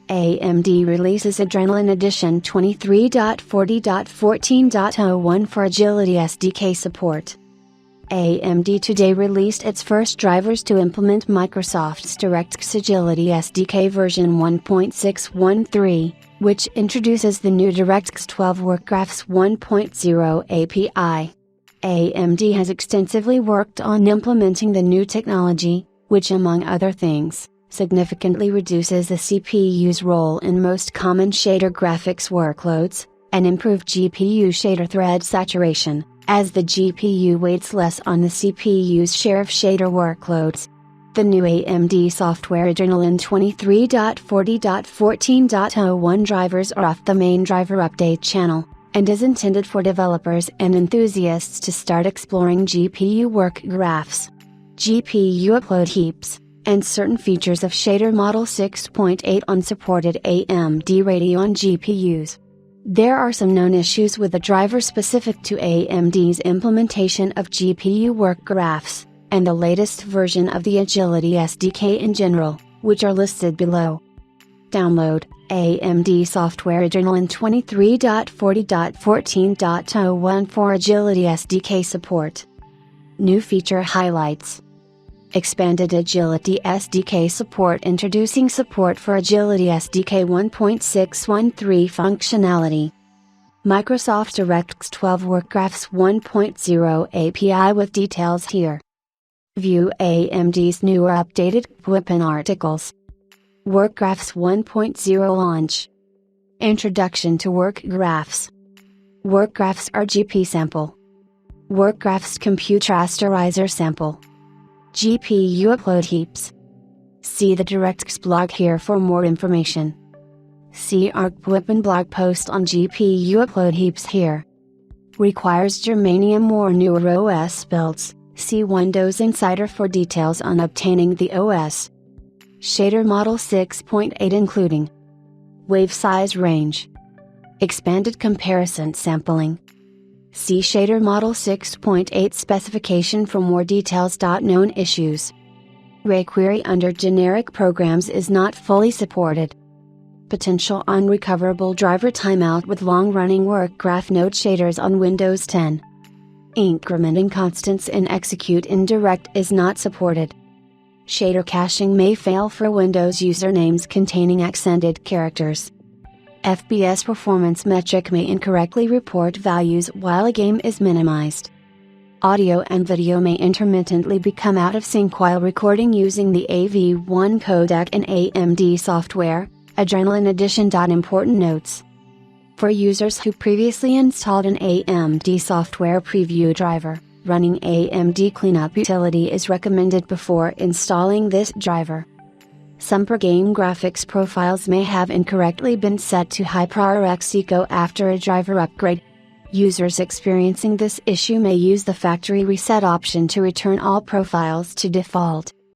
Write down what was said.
AMD releases Adrenalin Edition 23.40.14.01 for Agility SDK support. AMD today released its first drivers to implement Microsoft's DirectX Agility SDK version 1.613, which introduces the new DirectX 12 WorkGraphs 1.0 API. AMD has extensively worked on implementing the new technology, which among other things, significantly reduces the CPU's role in most common shader graphics workloads, and improved GPU shader thread saturation, as the GPU weighs less on the CPU's share of shader workloads. The new AMD software Adrenalin 23.40.14.01 drivers are off the main driver update channel, and is intended for developers and enthusiasts to start exploring GPU work graphs, GPU upload heaps, and certain features of shader Model 6.8 on supported AMD Radeon GPUs. There are some known issues with the driver specific to AMD's implementation of GPU work graphs, and the latest version of the Agility SDK in general, which are listed below. Download AMD software Adrenalin 23.40.14.01 for Agility SDK support. New feature highlights. Expanded Agility SDK support. Introducing support for Agility SDK 1.613 functionality. Microsoft DirectX 12 WorkGraphs 1.0 API with details here. View AMD's newer updated Weapon articles. WorkGraphs 1.0 launch. Introduction to WorkGraphs. WorkGraphs RGB sample. WorkGraphs Compute Rasterizer sample. GPU upload heaps. See the DirectX blog here for more information. See our Weapon blog post on GPU upload heaps here. Requires germanium or newer OS builds. See Windows Insider for details on obtaining the OS. Shader Model 6.8 including wave size range. Expanded comparison sampling. See Shader Model 6.8 specification for more details. Known issues. Ray query under generic programs is not fully supported. Potential unrecoverable driver timeout with long-running work graph node shaders on Windows 10. Incrementing constants in execute indirect is not supported. Shader caching may fail for Windows usernames containing accented characters. FPS performance metric may incorrectly report values while a game is minimized. Audio and video may intermittently become out of sync while recording using the AV1 codec in AMD software, Adrenalin Edition. Important notes. For users who previously installed an AMD software preview driver, running AMD Cleanup Utility is recommended before installing this driver. Some per-game graphics profiles may have incorrectly been set to HyperX Eco after a driver upgrade. Users experiencing this issue may use the factory reset option to return all profiles to default.